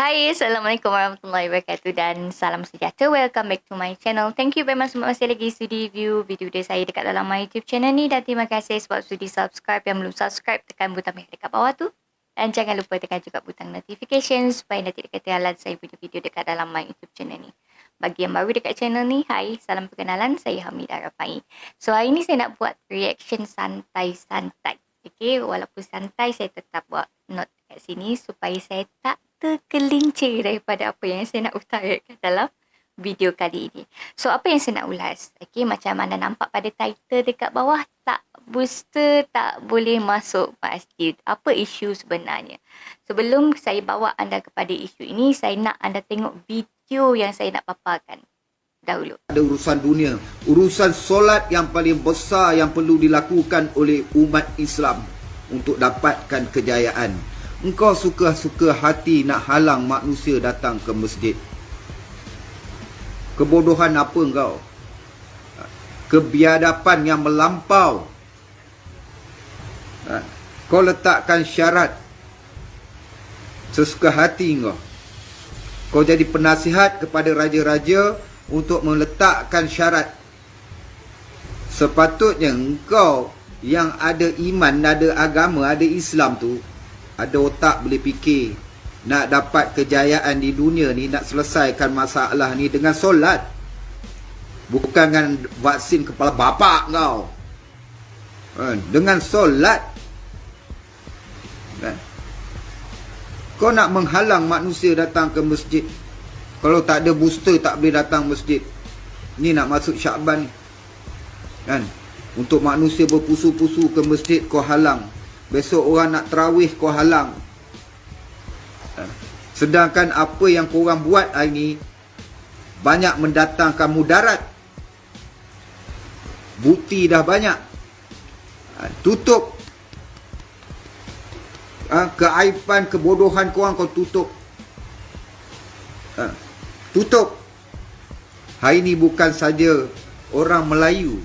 Hai, Assalamualaikum warahmatullahi wabarakatuh dan salam sejahtera. Welcome back to my channel. Thank you very much sebab masih lagi sudi view video saya dekat dalam my YouTube channel ni. Dan terima kasih sebab sudi subscribe. Yang belum subscribe, tekan butang merah dekat bawah tu. Dan jangan lupa tekan juga butang notification supaya nanti ketinggalan saya video-video dekat dalam my YouTube channel ni. Bagi yang baru dekat channel ni, hai, salam perkenalan, saya Hamidah Rafai. So hari ni saya nak buat reaction santai-santai. Okay, walaupun santai saya tetap buat note kat sini supaya saya tak tergelincir daripada apa yang saya nak utarakan dalam video kali ini. So, apa yang saya nak ulas? Okay, macam anda nampak pada title dekat bawah, tak booster tak boleh masuk masjid. Apa isu sebenarnya? Sebelum saya bawa anda kepada isu ini, saya nak anda tengok video yang saya nak paparkan dahulu. Ada urusan dunia, urusan solat yang paling besar yang perlu dilakukan oleh umat Islam untuk dapatkan kejayaan. Engkau suka-suka hati nak halang manusia datang ke masjid. Kebodohan apa engkau? Kebiadaban yang melampau. Kau letakkan syarat sesuka hati engkau. Kau jadi penasihat kepada raja-raja untuk meletakkan syarat. Sepatutnya engkau yang ada iman, ada agama, ada Islam tu, ada otak boleh fikir. Nak dapat kejayaan di dunia ni, nak selesaikan masalah ni dengan solat. Bukan dengan vaksin kepala bapak kau. Dengan solat. Kau nak menghalang manusia datang ke masjid. Kalau tak ada booster tak boleh datang masjid. Ni nak masuk Syakban kan? Untuk manusia berpusu-pusu ke masjid kau halang. Besok orang nak tarawih kau halang. Sedangkan apa yang korang buat hari ni banyak mendatangkan mudarat. Bukti dah banyak. Tutup keaiban, kebodohan korang kau tutup. Tutup. Hari ni bukan saja orang Melayu.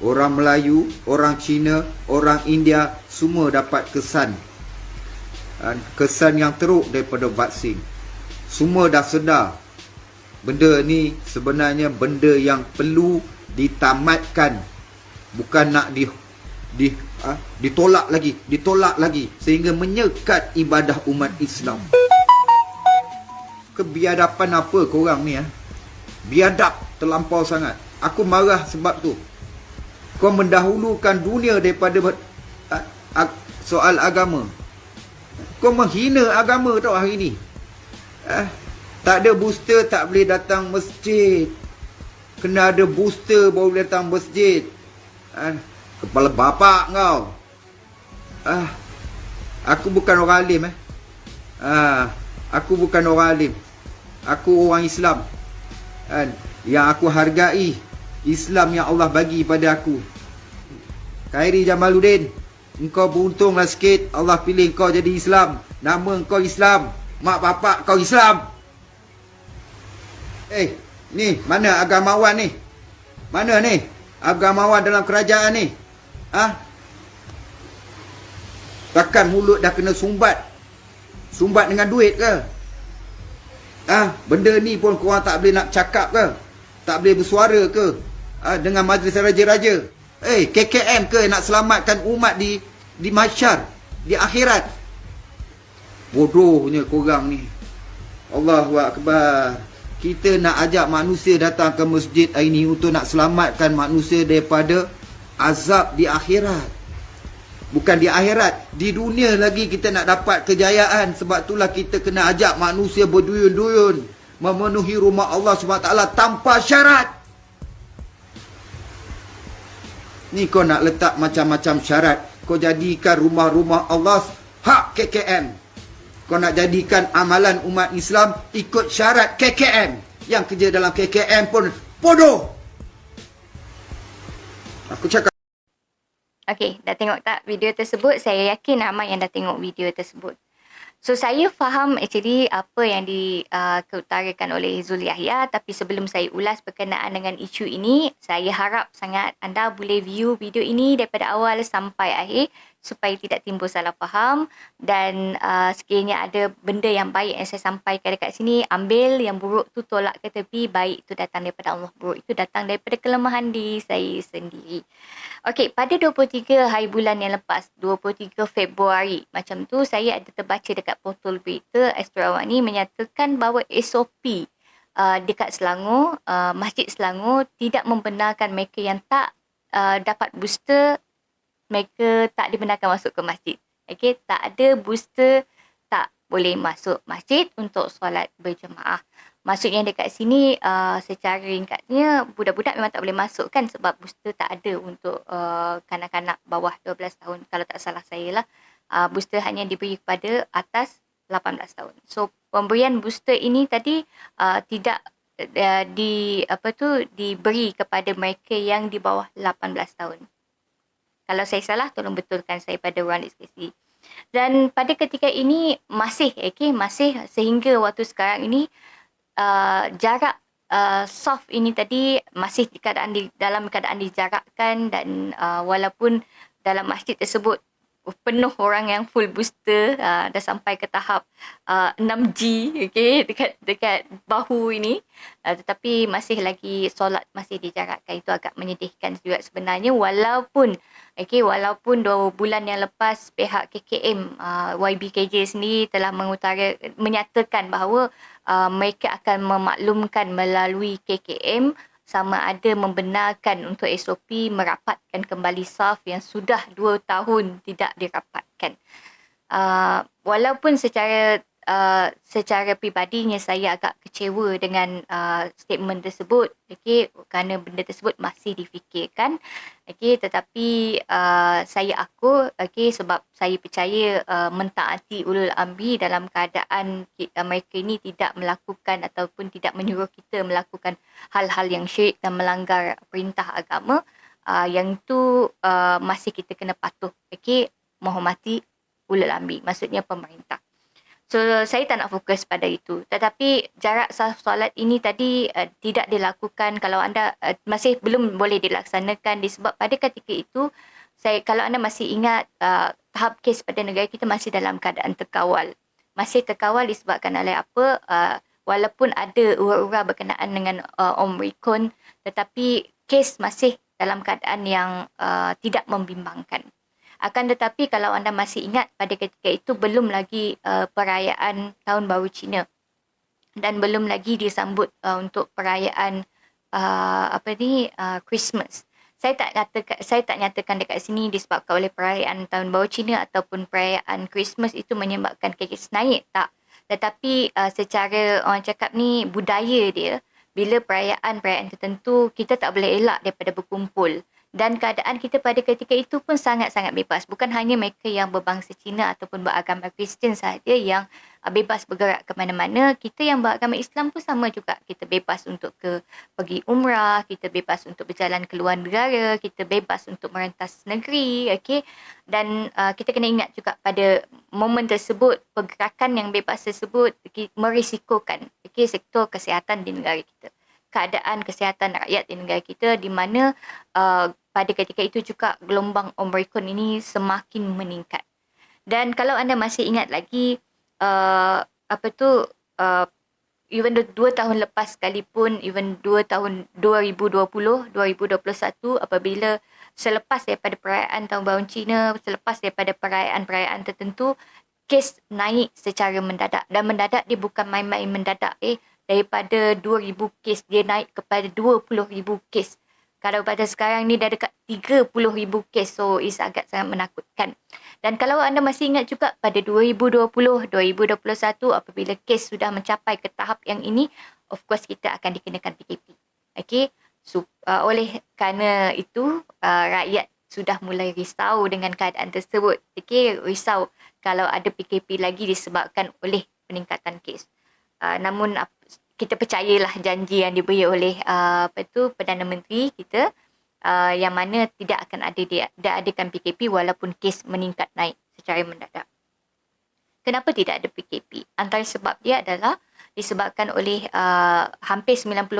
Orang Melayu, orang Cina, orang India, semua dapat kesan. Kesan yang teruk daripada vaksin. Semua dah sedar. Benda ni sebenarnya benda yang perlu ditamatkan. Bukan nak ditolak lagi. Sehingga menyekat ibadah umat Islam. Kebiadaban apa korang ni? Biadab terlampau sangat. Aku marah sebab tu. Kau mendahulukan dunia daripada soal agama. Kau menghina agama tau hari ni. Tak ada booster tak boleh datang masjid. Kena ada booster baru boleh datang masjid. Kepala bapak kau. Aku bukan orang alim. Aku bukan orang alim. Aku orang Islam. Yang aku hargai Islam yang Allah bagi pada aku. Khairi Jamaluddin, engkau beruntunglah sikit. Allah pilih kau jadi Islam. Nama kau Islam. Mak bapak kau Islam. Ni mana agamawan ni? Mana ni agamawan dalam kerajaan ni? Takkan mulut dah kena sumbat? Sumbat dengan duit ke? Benda ni pun korang tak boleh nak cakap ke? Tak boleh bersuara ke? Dengan majlis raja-raja. KKM ke nak selamatkan umat di mahsyar, di akhirat? Bodohnya korang ni. Allahu Akbar. Kita nak ajak manusia datang ke masjid hari ni untuk nak selamatkan manusia daripada azab di akhirat. Bukan di akhirat, di dunia lagi kita nak dapat kejayaan. Sebab itulah kita kena ajak manusia berduyun-duyun memenuhi rumah Allah SWT tanpa syarat. Ni kau nak letak macam-macam syarat. Kau jadikan rumah-rumah Allah hak KKM. Kau nak jadikan amalan umat Islam ikut syarat KKM. Yang kerja dalam KKM pun bodoh. Aku cakap. Okey, dah tengok tak video tersebut? Saya yakin ramai yang dah tengok video tersebut. So saya faham actually apa yang keutarakan oleh Zul Yahya, tapi sebelum saya ulas berkenaan dengan isu ini, saya harap sangat anda boleh view video ini daripada awal sampai akhir supaya tidak timbul salah faham, dan sekiranya ada benda yang baik yang saya sampaikan dekat sini, ambil, yang buruk tu tolak ke tepi, baik itu datang daripada Allah, buruk itu datang daripada kelemahan diri saya sendiri. Okey, pada 23 hari bulan yang lepas, 23 Februari, macam tu saya ada terbaca dekat portal berita Astro Awani menyatakan bahawa SOP dekat Selangor, Masjid Selangor tidak membenarkan mereka yang tak dapat booster, mereka tak dibenarkan masuk ke masjid. Okey, tak ada booster, tak boleh masuk masjid untuk solat berjemaah. Maksudnya dekat sini secara ringkatnya budak-budak memang tak boleh masuk kan, sebab booster tak ada untuk kanak-kanak bawah 12 tahun. Kalau tak salah saya lah, booster hanya diberi kepada atas 18 tahun. So pemberian booster ini tadi tidak diberi kepada mereka yang di bawah 18 tahun. Kalau saya salah, tolong betulkan saya pada ruang diskusi. Dan pada ketika ini masih sehingga waktu sekarang ini jarak soft ini tadi masih dalam keadaan dijarakkan, dan walaupun dalam masjid tersebut penuh orang yang full booster, dah sampai ke tahap 6G, okay, dekat bahu ini, tetapi masih lagi solat masih dijarakkan. Itu agak menyedihkan juga sebenarnya, walaupun 2 bulan yang lepas pihak KKM YBKJ sendiri telah menyatakan bahawa mereka akan memaklumkan melalui KKM sama ada membenarkan untuk SOP merapatkan kembali saf yang sudah 2 tahun tidak dirapatkan. Walaupun secara peribadinya saya agak kecewa dengan statement tersebut, kerana benda tersebut masih difikirkan, tetapi saya akur, sebab saya percaya mentaati ulul amri dalam keadaan mereka ini tidak melakukan ataupun tidak menyuruh kita melakukan hal-hal yang syirik dan melanggar perintah agama, yang tu masih kita kena patuh, menghormati ulul amri, maksudnya pemerintah. So saya tak nak fokus pada itu. Tetapi jarak saf solat ini tadi tidak dilakukan, kalau anda masih belum boleh dilaksanakan disebab pada ketika itu kalau anda masih ingat, tahap kes pada negara kita masih dalam keadaan terkawal. Masih terkawal disebabkan oleh apa? Walaupun ada ura-ura berkenaan dengan Omicron, tetapi kes masih dalam keadaan yang tidak membimbangkan. Akan tetapi kalau anda masih ingat, pada ketika itu belum lagi perayaan Tahun Baru Cina, dan belum lagi disambut untuk perayaan Christmas. Saya tak nyatakan dekat sini disebabkan oleh perayaan Tahun Baru Cina ataupun perayaan Christmas itu menyebabkan kes naik, tak. Tetapi secara orang cakap ni budaya dia, bila perayaan tertentu kita tak boleh elak daripada berkumpul. Dan keadaan kita pada ketika itu pun sangat-sangat bebas. Bukan hanya mereka yang berbangsa Cina ataupun beragama Kristian sahaja yang bebas bergerak ke mana-mana. Kita yang beragama Islam pun sama juga. Kita bebas untuk pergi umrah, kita bebas untuk berjalan ke luar negara, kita bebas untuk merentas negeri, Dan kita kena ingat juga pada momen tersebut, pergerakan yang bebas tersebut merisikokan sektor kesihatan di negara kita. Keadaan kesihatan rakyat di negara kita, di mana pada ketika itu juga gelombang Omicron ini semakin meningkat. Dan kalau anda masih ingat lagi, even 2 tahun lepas sekalipun, even 2 tahun 2020, 2021, apabila selepas daripada perayaan Tahun Baru Cina, selepas daripada perayaan-perayaan tertentu, kes naik secara mendadak. Dan mendadak dia bukan main-main mendadak. Daripada 2,000 kes, dia naik kepada 20,000 kes. Kalau pada sekarang ni dah dekat 30,000 kes. So, is agak sangat menakutkan. Dan kalau anda masih ingat juga pada 2020, 2021, apabila kes sudah mencapai ke tahap yang ini, of course kita akan dikenakan PKP. So, oleh kerana itu, rakyat sudah mulai risau dengan keadaan tersebut. Risau kalau ada PKP lagi disebabkan oleh peningkatan kes. Namun kita percayalah janji yang diberi oleh Perdana Menteri kita, yang mana tidak akan adakan PKP walaupun kes meningkat naik secara mendadak. Kenapa tidak ada PKP? Antara sebab dia adalah disebabkan oleh hampir 90%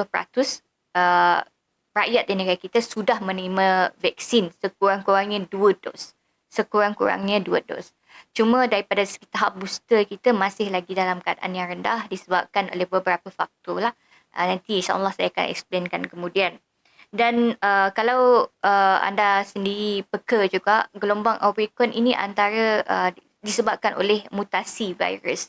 rakyat di negara kita sudah menerima vaksin sekurang-kurangnya 2 dos. Sekurang-kurangnya 2 dos. Cuma daripada segi tahap booster kita masih lagi dalam keadaan yang rendah disebabkan oleh beberapa faktor lah. Nanti insyaAllah saya akan explainkan kemudian. Dan kalau anda sendiri peka juga, gelombang Omicron ini antara disebabkan oleh mutasi virus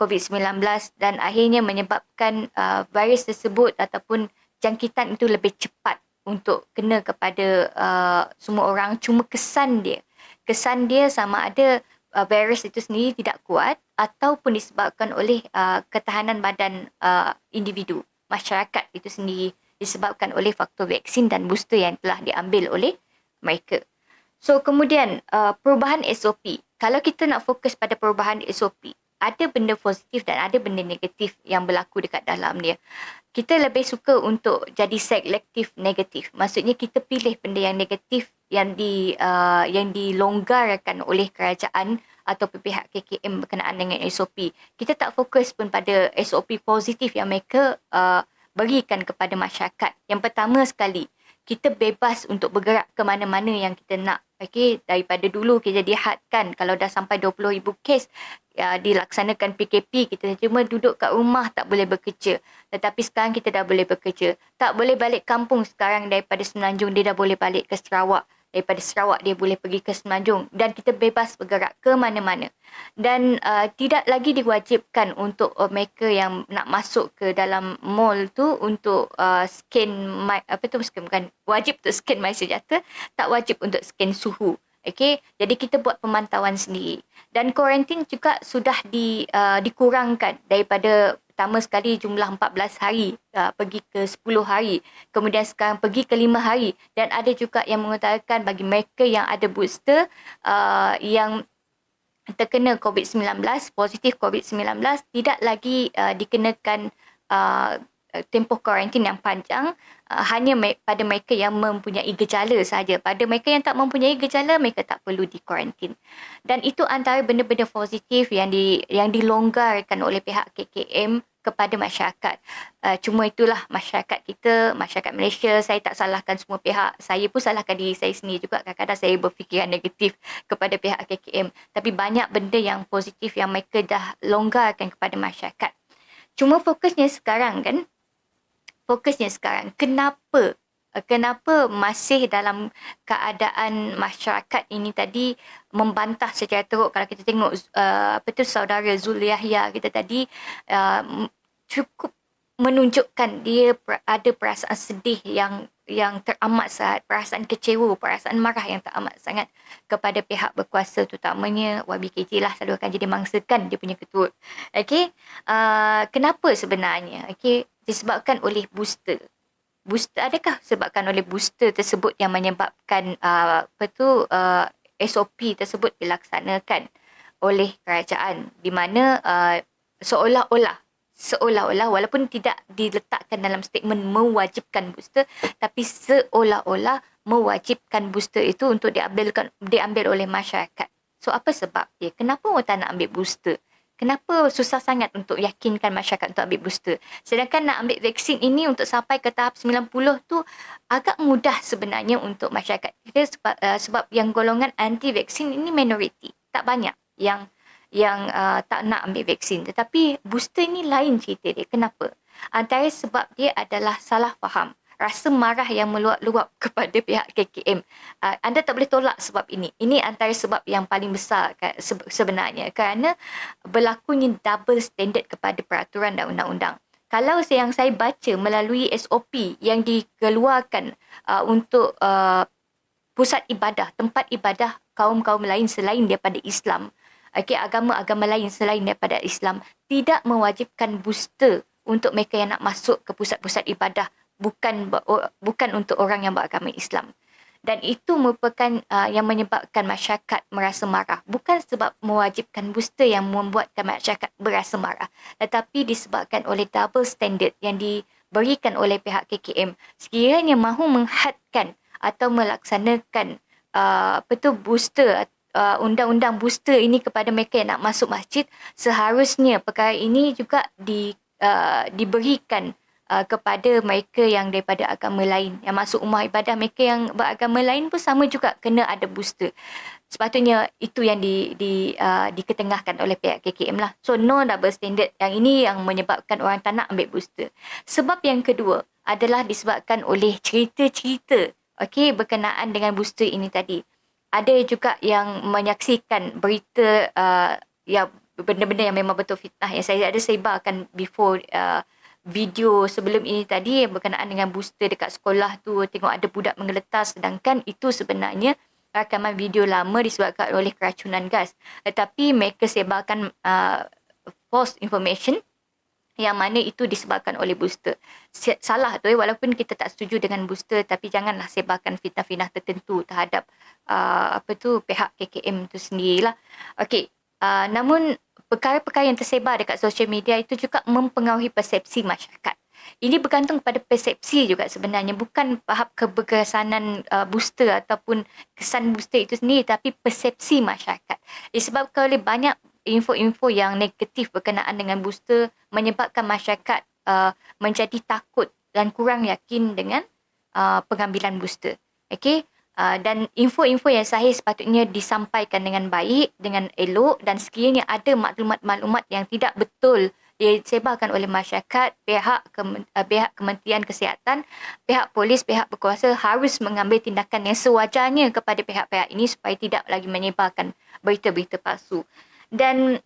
COVID-19 dan akhirnya menyebabkan virus tersebut ataupun jangkitan itu lebih cepat untuk kena kepada semua orang. Cuma kesan dia sama ada virus itu sendiri tidak kuat ataupun disebabkan oleh ketahanan badan individu, masyarakat itu sendiri disebabkan oleh faktor vaksin dan booster yang telah diambil oleh mereka. So kemudian perubahan SOP. Kalau kita nak fokus pada perubahan SOP, ada benda positif dan ada benda negatif yang berlaku dekat dalam dia. Kita lebih suka untuk jadi selektif negatif. Maksudnya kita pilih benda yang negatif yang dilonggarkan oleh kerajaan atau pihak KKM berkenaan dengan SOP. Kita tak fokus pun pada SOP positif yang mereka berikan kepada masyarakat. Yang pertama sekali, kita bebas untuk bergerak ke mana-mana yang kita nak. Okey, daripada dulu kita dihadkan kalau dah sampai 20,000 kes dilaksanakan PKP, kita cuma duduk kat rumah tak boleh bekerja. Tetapi sekarang kita dah boleh bekerja. Tak boleh balik kampung sekarang daripada Semenanjung, dia dah boleh balik ke Sarawak. Daripada Sarawak dia boleh pergi ke Semenanjung dan kita bebas bergerak ke mana-mana. Dan tidak lagi diwajibkan untuk mereka yang nak masuk ke dalam mall tu untuk scan bukan wajib untuk scan MySejahtera, tak wajib untuk scan suhu. Okey, jadi kita buat pemantauan sendiri. Dan kuarantin juga sudah dikurangkan daripada pertama sekali jumlah 14 hari pergi ke 10 hari. Kemudian sekarang pergi ke 5 hari. Dan ada juga yang mengutarakan bagi mereka yang ada booster yang terkena COVID-19, positif COVID-19, tidak lagi dikenakan tempoh kuarantin yang panjang, hanya pada mereka yang mempunyai gejala saja. Pada mereka yang tak mempunyai gejala, mereka tak perlu dikuarantin. Dan itu antara benda-benda positif yang dilonggarkan oleh pihak KKM kepada masyarakat. Cuma itulah masyarakat kita, masyarakat Malaysia, saya tak salahkan semua pihak. Saya pun salahkan diri saya sendiri juga. Kadang-kadang saya berfikiran negatif kepada pihak KKM. Tapi banyak benda yang positif yang mereka dah longgarkan kepada masyarakat. Cuma fokusnya sekarang, kenapa masih dalam keadaan masyarakat ini tadi membantah secara teruk. Kalau kita tengok saudara Zul Yahya kita tadi cukup menunjukkan dia ada perasaan sedih yang teramat sangat, perasaan kecewa, perasaan marah yang teramat sangat kepada pihak berkuasa, terutamanya YBKT lah, selalu akan jadi mangsakan dia punya ketua. Okey, kenapa sebenarnya? Okey, disebabkan oleh booster. Adakah sebabkan oleh booster tersebut yang menyebabkan SOP tersebut dilaksanakan oleh kerajaan, di mana seolah-olah walaupun tidak diletakkan dalam statement mewajibkan booster, tapi seolah-olah mewajibkan booster itu untuk diambil oleh masyarakat. So apa sebab dia? Kenapa orang tak nak ambil booster? Kenapa susah sangat untuk yakinkan masyarakat untuk ambil booster? Sedangkan nak ambil vaksin ini untuk sampai ke tahap 90 tu agak mudah sebenarnya untuk masyarakat. Sebab yang golongan anti vaksin ini minoriti. Tak banyak yang tak nak ambil vaksin. Tetapi booster ini lain cerita dia. Kenapa? Antara sebab dia adalah salah faham. Rasa marah yang meluap-luap kepada pihak KKM. Anda tak boleh tolak sebab ini. Ini antara sebab yang paling besar sebenarnya. Kerana berlakunya double standard kepada peraturan dan undang-undang. Kalau yang saya baca melalui SOP yang dikeluarkan untuk pusat ibadah, tempat ibadah kaum-kaum lain selain daripada Islam, agama-agama lain selain daripada Islam, tidak mewajibkan booster untuk mereka yang nak masuk ke pusat-pusat ibadah, bukan untuk orang yang beragama Islam. Dan itu merupakan yang menyebabkan masyarakat merasa marah. Bukan sebab mewajibkan booster yang membuatkan masyarakat berasa marah, tetapi disebabkan oleh double standard yang diberikan oleh pihak KKM. Sekiranya mahu menghadkan atau melaksanakan booster undang-undang booster ini kepada mereka yang nak masuk masjid, seharusnya perkara ini juga diberikan kepada mereka yang daripada agama lain yang masuk rumah ibadah. Mereka yang beragama lain pun sama juga kena ada booster. Sepatutnya itu yang diketengahkan oleh pihak KKM lah. So no double standard. Yang ini yang menyebabkan orang tak nak ambil booster. Sebab yang kedua adalah disebabkan oleh cerita-cerita berkenaan dengan booster ini tadi. Ada juga yang menyaksikan berita yang benda-benda yang memang betul fitnah yang saya ada sebarkan before video sebelum ini tadi yang berkenaan dengan booster dekat sekolah tu, tengok ada budak menggeletar, sedangkan itu sebenarnya rakaman video lama disebabkan oleh keracunan gas. Tetapi mereka sebarkan false information yang mana itu disebabkan oleh booster. Salah tu walaupun kita tak setuju dengan booster, tapi janganlah sebarkan fitnah-fitnah tertentu terhadap pihak KKM tu sendirilah. Okey, namun perkara-perkara yang tersebar dekat social media itu juga mempengaruhi persepsi masyarakat. Ini bergantung pada persepsi juga sebenarnya, bukan tahap keberkesanan booster ataupun kesan booster itu sendiri, tapi persepsi masyarakat. Disebabkan oleh banyak info-info yang negatif berkenaan dengan booster menyebabkan masyarakat menjadi takut dan kurang yakin dengan pengambilan booster. Okey, dan info-info yang sahih sepatutnya disampaikan dengan baik, dengan elok, dan sekiranya ada maklumat-maklumat yang tidak betul disebarkan oleh masyarakat, pihak Kementerian Kesihatan, pihak polis, pihak berkuasa harus mengambil tindakan yang sewajarnya kepada pihak-pihak ini supaya tidak lagi menyebarkan berita-berita palsu. Dan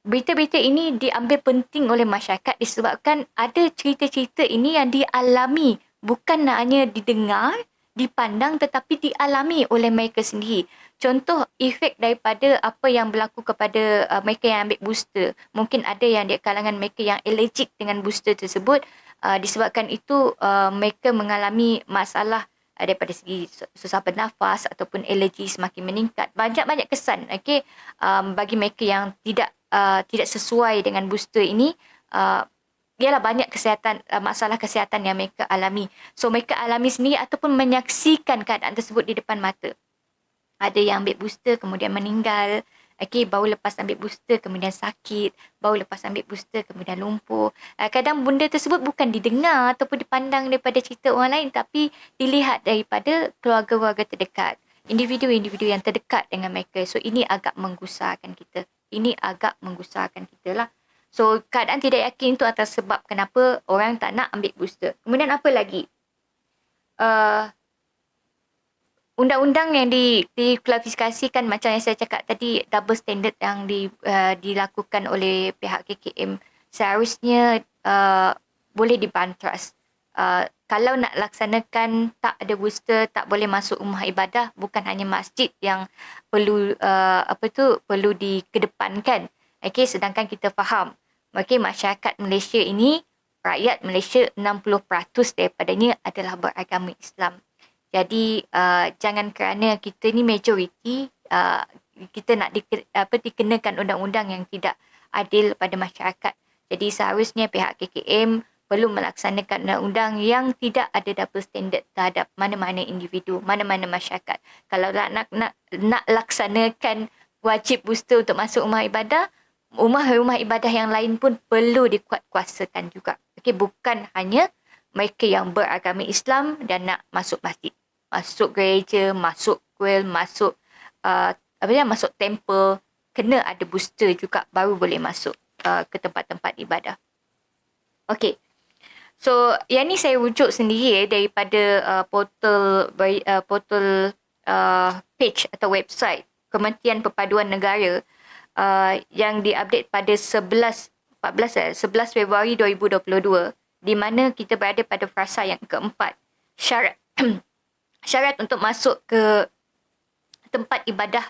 berita-berita ini diambil penting oleh masyarakat disebabkan ada cerita-cerita ini yang dialami, bukan hanya didengar, dipandang, tetapi dialami oleh mereka sendiri. Contoh efek daripada apa yang berlaku kepada mereka yang ambil booster. Mungkin ada yang di kalangan mereka yang allergic dengan booster tersebut. Disebabkan itu mereka mengalami masalah daripada segi susah bernafas ataupun alergi semakin meningkat. Banyak-banyak kesan bagi mereka yang tidak sesuai dengan booster ini. Ialah banyak masalah kesihatan yang mereka alami. So mereka alami sendiri ataupun menyaksikan keadaan tersebut di depan mata. Ada yang ambil booster kemudian meninggal. Baru lepas ambil booster kemudian sakit. Baru lepas ambil booster kemudian lumpuh. Kadang benda tersebut bukan didengar ataupun dipandang daripada cerita orang lain, tapi dilihat daripada keluarga-keluarga terdekat. Individu-individu yang terdekat dengan mereka. So ini agak menggusarkan kita. Lah. So keadaan tidak yakin itu atas sebab kenapa orang tak nak ambil booster. Kemudian apa lagi? Undang-undang yang diklasifikasikan macam yang saya cakap tadi, double standard yang dilakukan oleh pihak KKM seharusnya boleh dibantras. Kalau nak laksanakan tak ada booster, tak boleh masuk rumah ibadah, bukan hanya masjid yang perlu perlu dikedepankan. Sedangkan kita faham, masyarakat Malaysia ini, rakyat Malaysia 60% daripadanya adalah beragama Islam. Jadi jangan kerana kita ni majoriti, kita nak dikenakan undang-undang yang tidak adil pada masyarakat. Jadi seharusnya pihak KKM perlu melaksanakan undang-undang yang tidak ada double standard terhadap mana-mana individu, mana-mana masyarakat. Kalau nak laksanakan wajib booster untuk masuk rumah ibadah, rumah-rumah ibadah yang lain pun perlu dikuatkuasakan juga. Bukan hanya mereka yang beragama Islam dan nak masuk masjid, masuk gereja, masuk kuil, masuk masuk temple, kena ada booster juga baru boleh masuk ke tempat-tempat ibadah. So yang ni saya rujuk sendiri daripada portal page atau website Kementerian Perpaduan Negara yang diupdate pada 11 Februari 2022, di mana kita berada pada fasa yang keempat. Syarat untuk masuk ke tempat ibadah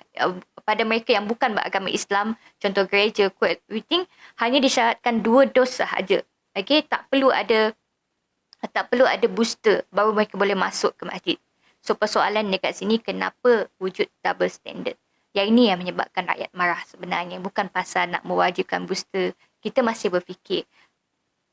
pada mereka yang bukan beragama Islam, contoh gereja, kuil, everything, hanya disyaratkan 2 dos sahaja. Tak perlu ada booster baru mereka boleh masuk ke masjid. So persoalan dekat sini, kenapa wujud double standard? Yang ini yang menyebabkan rakyat marah sebenarnya. Bukan pasal nak mewajibkan booster. Kita masih berfikir,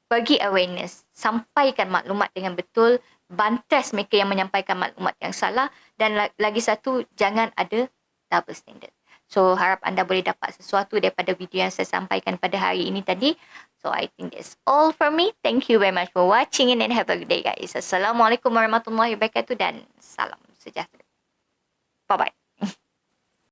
bagi awareness, sampaikan maklumat dengan betul, bantas mereka yang menyampaikan maklumat yang salah, dan lagi satu, jangan ada double standard. So harap anda boleh dapat sesuatu daripada video yang saya sampaikan pada hari ini tadi. So I think that's all from me. Thank you very much for watching and have a good day guys. Assalamualaikum warahmatullahi wabarakatuh dan salam sejahtera. Bye bye.